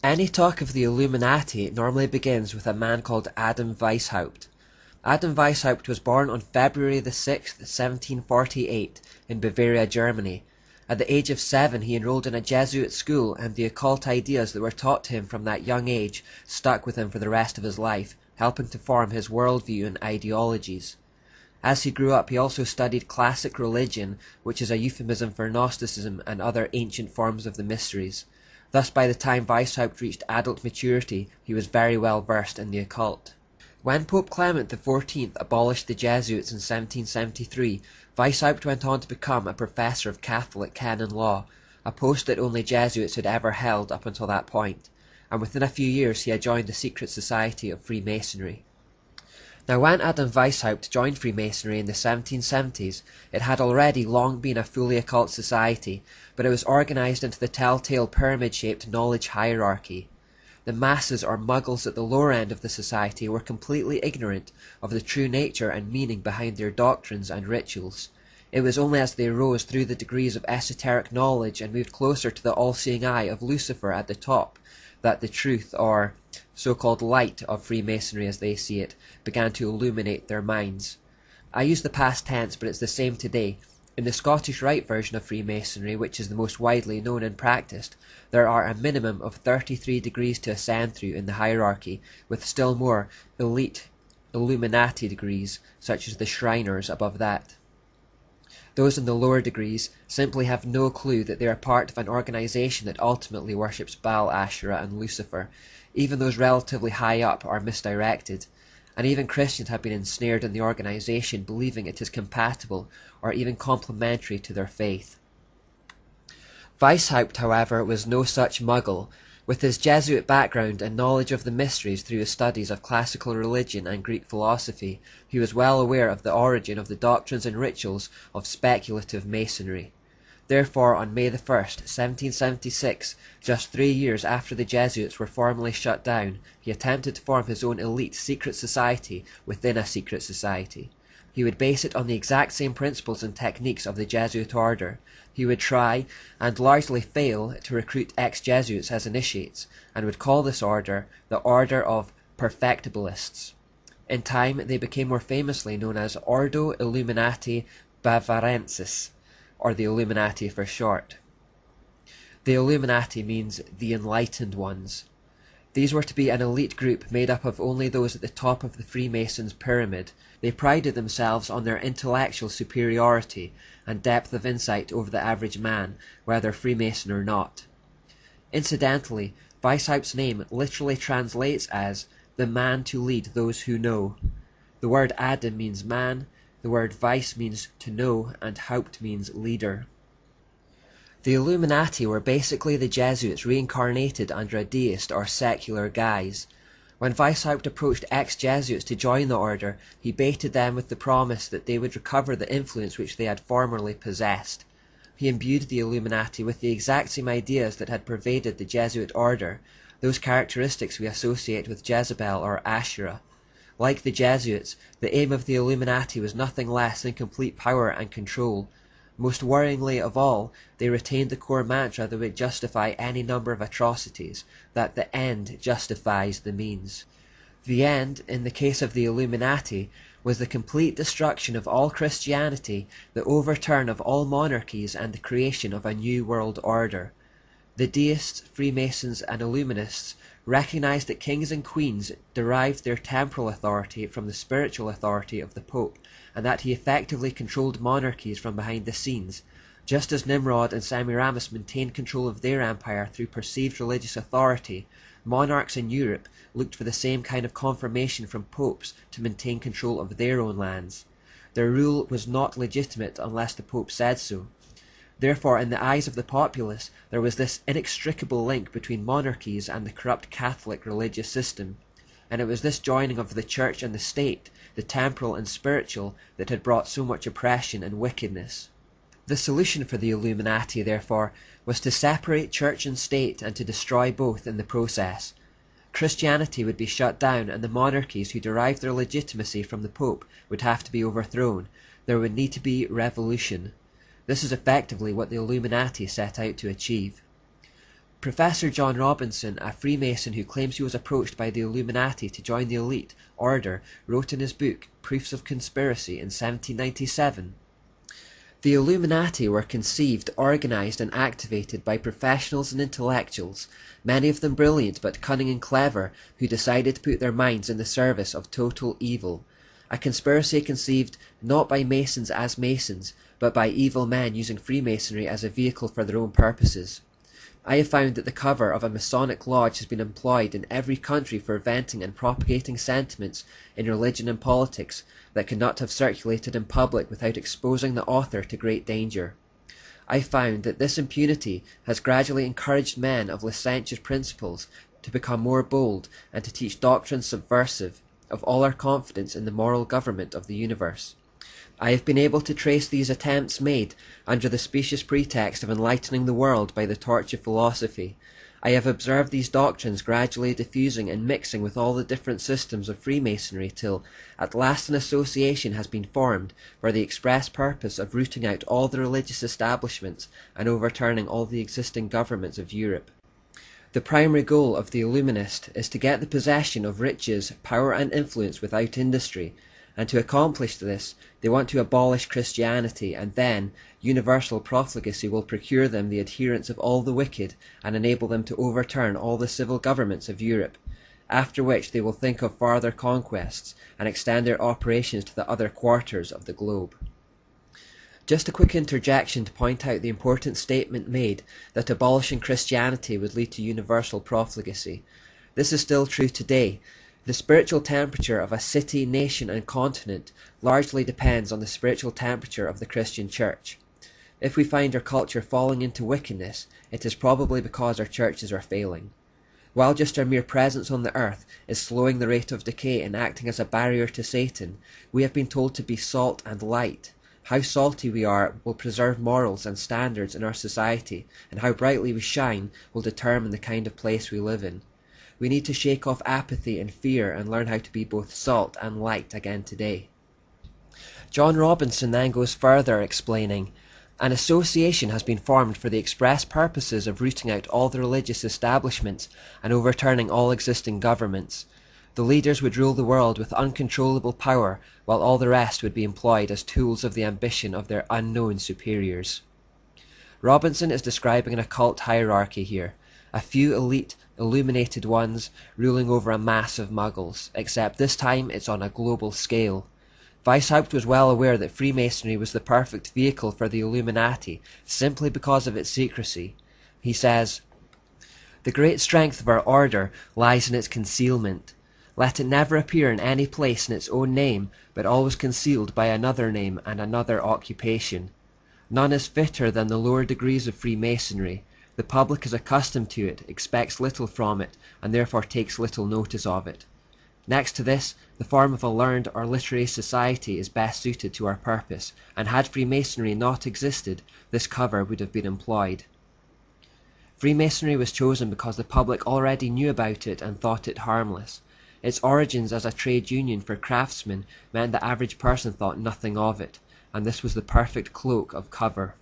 Any talk of the Illuminati normally begins with a man called Adam Weishaupt. Adam Weishaupt was born on February the 6th, 1748, in Bavaria, Germany. At the age of 7 he enrolled in a Jesuit school, and the occult ideas that were taught to him from that young age stuck with him for the rest of his life, helping to form his worldview and ideologies. As he grew up, he also studied classic religion, which is a euphemism for Gnosticism and other ancient forms of the mysteries. Thus, by the time Weishaupt reached adult maturity, he was very well versed in the occult. When Pope Clement XIV abolished the Jesuits in 1773, Weishaupt went on to become a professor of Catholic canon law, a post that only Jesuits had ever held up until that point, and within a few years he had joined the secret society of Freemasonry. Now, when Adam Weishaupt joined Freemasonry in the 1770s, it had already long been a fully occult society, but it was organized into the telltale pyramid-shaped knowledge hierarchy. The masses or muggles at the lower end of the society were completely ignorant of the true nature and meaning behind their doctrines and rituals. It was only as they rose through the degrees of esoteric knowledge and moved closer to the all-seeing eye of Lucifer at the top that the truth, or so-called light of Freemasonry as they see it, began to illuminate their minds. I use the past tense, but it's the same today. In the Scottish Rite version of Freemasonry, which is the most widely known and practiced, there are a minimum of 33 degrees to ascend through in the hierarchy, with still more elite Illuminati degrees, such as the Shriners above that. Those in the lower degrees simply have no clue that they are part of an organization that ultimately worships Baal, Asherah, and Lucifer. Even those relatively high up are misdirected, and even Christians have been ensnared in the organization, believing it is compatible or even complementary to their faith. Weishaupt, however, was no such muggle. With his Jesuit background and knowledge of the mysteries through his studies of classical religion and Greek philosophy, he was well aware of the origin of the doctrines and rituals of speculative Masonry. Therefore, on May 1st, 1776, just 3 years after the Jesuits were formally shut down, he attempted to form his own elite secret society within a secret society. He would base it on the exact same principles and techniques of the Jesuit order. He would try, and largely fail, to recruit ex-Jesuits as initiates, and would call this order the Order of Perfectibilists. In time, they became more famously known as Ordo Illuminati Bavarensis, or the Illuminati for short. The Illuminati means the Enlightened Ones. These were to be an elite group made up of only those at the top of the Freemasons' pyramid. They prided themselves on their intellectual superiority and depth of insight over the average man, whether Freemason or not. Incidentally, Weishaupt's name literally translates as the man to lead those who know. The word Adam means man, the word Weiss means to know, and Haupt means leader. The Illuminati were basically the Jesuits reincarnated under a deist or secular guise. When Weishaupt approached ex-Jesuits to join the order, he baited them with the promise that they would recover the influence which they had formerly possessed. He imbued the Illuminati with the exact same ideas that had pervaded the Jesuit order, those characteristics we associate with Jezebel or Asherah. Like the Jesuits, the aim of the Illuminati was nothing less than complete power and control. Most worryingly of all, they retained the core mantra that would justify any number of atrocities, that the end justifies the means. The end, in the case of the Illuminati, was the complete destruction of all Christianity, the overturn of all monarchies, and the creation of a new world order. The deists, Freemasons, and Illuminists recognized that kings and queens derived their temporal authority from the spiritual authority of the Pope, and that he effectively controlled monarchies from behind the scenes, just as Nimrod and Semiramis maintained control of their empire through perceived religious authority. Monarchs in Europe looked for the same kind of confirmation from popes to maintain control of their own lands. Their rule was not legitimate unless the Pope said so. Therefore, in the eyes of the populace, there was this inextricable link between monarchies and the corrupt Catholic religious system, and it was this joining of the Church and the State, the temporal and spiritual, that had brought so much oppression and wickedness. The solution for the Illuminati, therefore, was to separate Church and State and to destroy both in the process. Christianity would be shut down, and the monarchies who derived their legitimacy from the Pope would have to be overthrown. There would need to be revolution. This is effectively what the Illuminati set out to achieve. Professor John Robinson, a Freemason who claims he was approached by the Illuminati to join the elite order, wrote in his book Proofs of Conspiracy in 1797, "The Illuminati were conceived, organized and activated by professionals and intellectuals, many of them brilliant but cunning and clever, who decided to put their minds in the service of total evil. A conspiracy conceived not by Masons as Masons, but by evil men using Freemasonry as a vehicle for their own purposes. I have found that the cover of a Masonic lodge has been employed in every country for venting and propagating sentiments in religion and politics that could not have circulated in public without exposing the author to great danger. I found that this impunity has gradually encouraged men of licentious principles to become more bold and to teach doctrines subversive of all our confidence in the moral government of the universe. I have been able to trace these attempts made under the specious pretext of enlightening the world by the torch of philosophy. I have observed these doctrines gradually diffusing and mixing with all the different systems of Freemasonry till at last an association has been formed for the express purpose of rooting out all the religious establishments and overturning all the existing governments of Europe. The primary goal of the Illuminist is to get the possession of riches, power and influence without industry, and to accomplish this they want to abolish Christianity, and then universal profligacy will procure them the adherence of all the wicked and enable them to overturn all the civil governments of Europe, after which they will think of farther conquests and extend their operations to the other quarters of the globe." Just a quick interjection to point out the important statement made that abolishing Christianity would lead to universal profligacy. This is still true today. The spiritual temperature of a city, nation and continent largely depends on the spiritual temperature of the Christian Church. If we find our culture falling into wickedness, it is probably because our churches are failing. While just our mere presence on the earth is slowing the rate of decay and acting as a barrier to Satan, we have been told to be salt and light. How salty we are will preserve morals and standards in our society, and how brightly we shine will determine the kind of place we live in. We need to shake off apathy and fear and learn how to be both salt and light again today. John Robinson then goes further, explaining, "An association has been formed for the express purposes of rooting out all the religious establishments and overturning all existing governments. The leaders would rule the world with uncontrollable power, while all the rest would be employed as tools of the ambition of their unknown superiors." Robinson is describing an occult hierarchy here, a few elite, illuminated ones ruling over a mass of muggles, except this time it's on a global scale. Weishaupt was well aware that Freemasonry was the perfect vehicle for the Illuminati, simply because of its secrecy. He says, "The great strength of our order lies in its concealment. Let it never appear in any place in its own name, but always concealed by another name and another occupation. None is fitter than the lower degrees of Freemasonry. The public is accustomed to it, expects little from it, and therefore takes little notice of it. Next to this, the form of a learned or literary society is best suited to our purpose, and had Freemasonry not existed, this cover would have been employed." Freemasonry was chosen because the public already knew about it and thought it harmless. Its origins as a trade union for craftsmen meant the average person thought nothing of it, and this was the perfect cloak of cover.